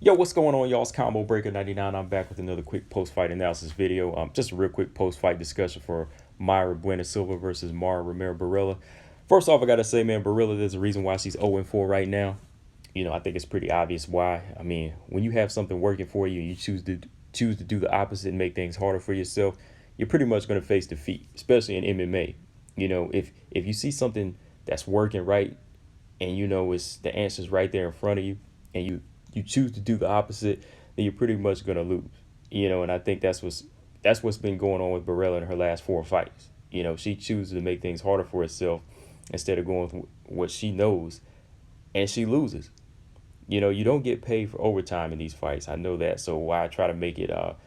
Yo, what's going on, y'all? It's Combo Breaker 99. I'm back with another quick post-fight analysis video. Just a real quick post-fight discussion for Mayra Bueno Silva versus Romero Borella. First off, I gotta say, man, Borella, there's a reason why she's 0-4 right now. I think it's pretty obvious why. I mean, when you have something working for you and you choose to do the opposite and make things harder for yourself, you're pretty much gonna face defeat, especially in MMA. If you see something that's working right and it's the answer's right there in front of you, and you choose to do the opposite, then you're pretty much gonna lose. And I think that's what's been going on with Borella in her last four fights. She chooses to make things harder for herself instead of going with what she knows, and she loses. You don't get paid for overtime in these fights. I know that. So why try to make it a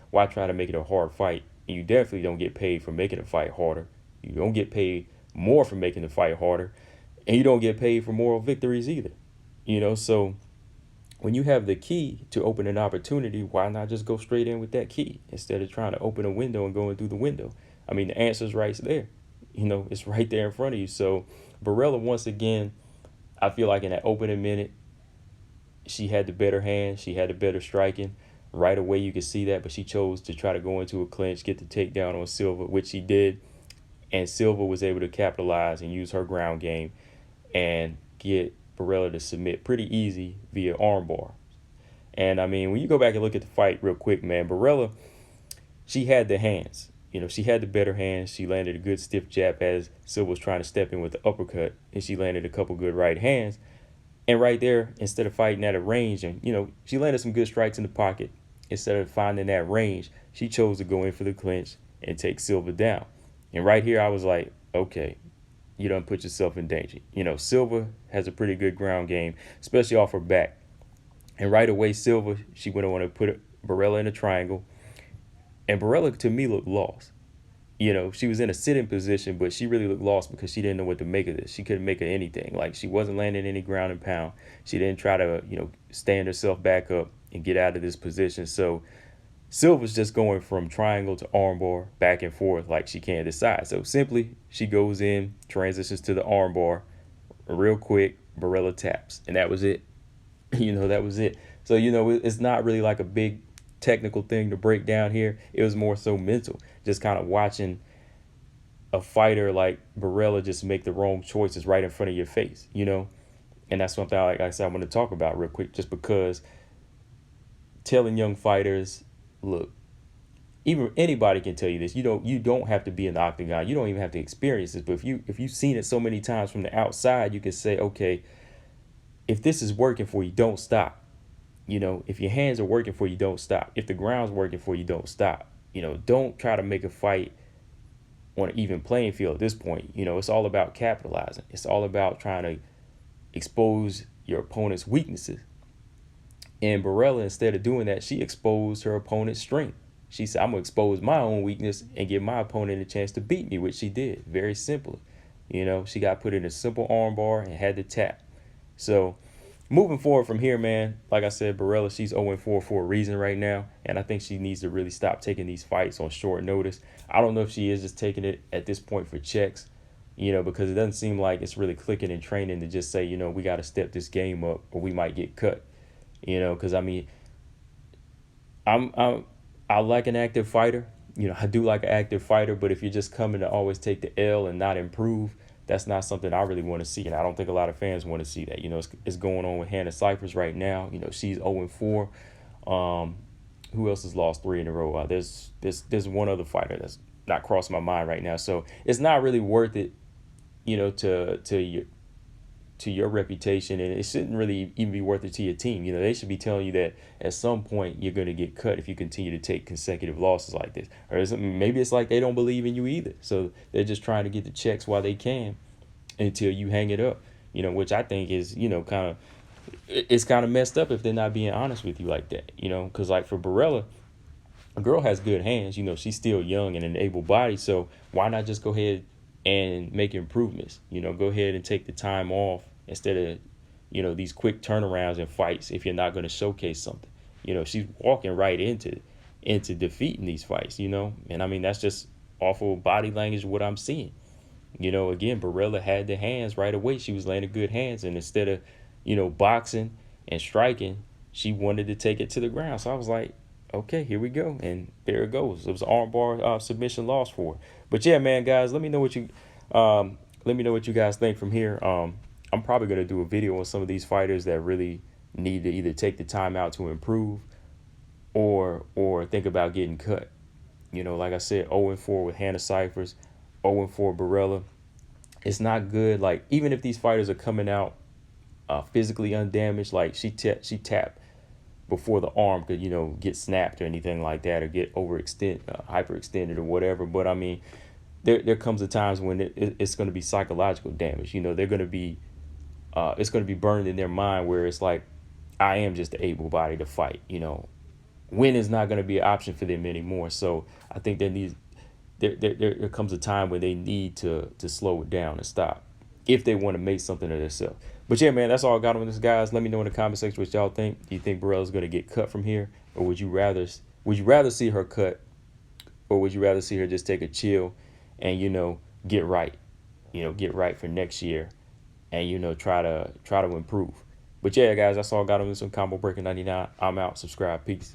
hard fight? And you definitely don't get paid for making a fight harder. You don't get paid more for making the fight harder, and you don't get paid for moral victories either. So when you have the key to open an opportunity, why not just go straight in with that key instead of trying to open a window and going through the window? I mean, the answer's right there. It's right there in front of you. So Borella, once again, I feel like in that opening minute, she had the better hand. She had the better striking. Right away, you could see that, but she chose to try to go into a clinch, get the takedown on Silva, which she did. And Silva was able to capitalize and use her ground game and get Borella to submit pretty easy via armbar. And I mean, when you go back and look at the fight real quick, man, Borella, she had the hands. She had the better hands. She landed a good stiff jab as Silva was trying to step in with the uppercut, and she landed a couple good right hands. And right there, instead of fighting at a range, and she landed some good strikes in the pocket. Instead of finding that range, she chose to go in for the clinch and take Silva down. And right here, I was like, okay, you don't put yourself in danger. Silva has a pretty good ground game, especially off her back. And right away, Silva, she went on to put Borella in a triangle. And Borella, to me, looked lost. She was in a sitting position, but she really looked lost because she didn't know what to make of this. She couldn't make of anything. Like, she wasn't landing any ground and pound. She didn't try to, stand herself back up and get out of this position. So Silva's just going from triangle to armbar, back and forth, like she can't decide. So simply, she goes in, transitions to the armbar, real quick, Borella taps, and that was it. That was it. So, it's not really like a big technical thing to break down here. It was more so mental, just kind of watching a fighter like Borella just make the wrong choices right in front of your face, And that's something, like I said, I want to talk about real quick, just because telling young fighters, look, even anybody can tell you this. You don't have to be in the octagon. You don't even have to experience this. But if you've seen it so many times from the outside, you can say, okay, if this is working for you, don't stop. If your hands are working for you, don't stop. If the ground's working for you, don't stop. Don't try to make a fight on an even playing field at this point. It's all about capitalizing. It's all about trying to expose your opponent's weaknesses. And Borella, instead of doing that, she exposed her opponent's strength. She said, I'm going to expose my own weakness and give my opponent a chance to beat me, which she did. Very simply. She got put in a simple armbar and had to tap. So moving forward from here, man, like I said, Borella, she's 0-4 for a reason right now. And I think she needs to really stop taking these fights on short notice. I don't know if she is just taking it at this point for checks, because it doesn't seem like it's really clicking and training to just say, we got to step this game up or we might get cut. Because I mean, I like an active fighter. I do like an active fighter, but if you're just coming to always take the L and not improve, that's not something I really want to see, and I don't think a lot of fans want to see that. It's going on with Hannah Cyphers right now. She's 0-4. Who else has lost 3 in a row? There's one other fighter that's not crossing my mind right now. So it's not really worth it, to your reputation, and it shouldn't really even be worth it to your team. They should be telling you that at some point you're going to get cut if you continue to take consecutive losses like this. Or maybe it's like they don't believe in you either, so they're just trying to get the checks while they can until you hang it up. Which I think is it's kind of messed up if they're not being honest with you like that. Because like for Borella, a girl has good hands. She's still young and an able body, so why not just go ahead and make improvements? Go ahead and take the time off instead of, these quick turnarounds and fights if you're not going to showcase something. She's walking right into defeating these fights, And I mean, that's just awful body language, what I'm seeing. Again, Borella had the hands right away. She was landing good hands. And instead of, boxing and striking, she wanted to take it to the ground. So I was like, okay, here we go. And there it goes. It was an armbar submission loss for her. But yeah, man, guys, let me know what you guys think from here. I'm probably gonna do a video on some of these fighters that really need to either take the time out to improve or think about getting cut. You know, like I said, 0-4 with Hannah Cyphers, 0-4 Borella. It's not good. Like, even if these fighters are coming out physically undamaged, like she tapped before the arm could, you know, get snapped or anything like that, or get hyperextended or whatever. But I mean, there comes a times when it's going to be psychological damage. You know, they're going to be it's going to be burned in their mind, where it's like, I am just able body to fight. You know, win is not going to be an option for them anymore. So I think there comes a time when they need to slow it down and stop if they want to make something of themselves. But yeah, man, that's all I got on this, guys. Let me know in the comment section what y'all think. Do you think Borella's going to get cut from here, or would you rather see her cut, or would you rather see her just take a chill and, you know, get right, get right for next year, and, you know, try to improve. But yeah, guys, that's all I got on this one. Combo Breaker 99. I'm out. Subscribe. Peace.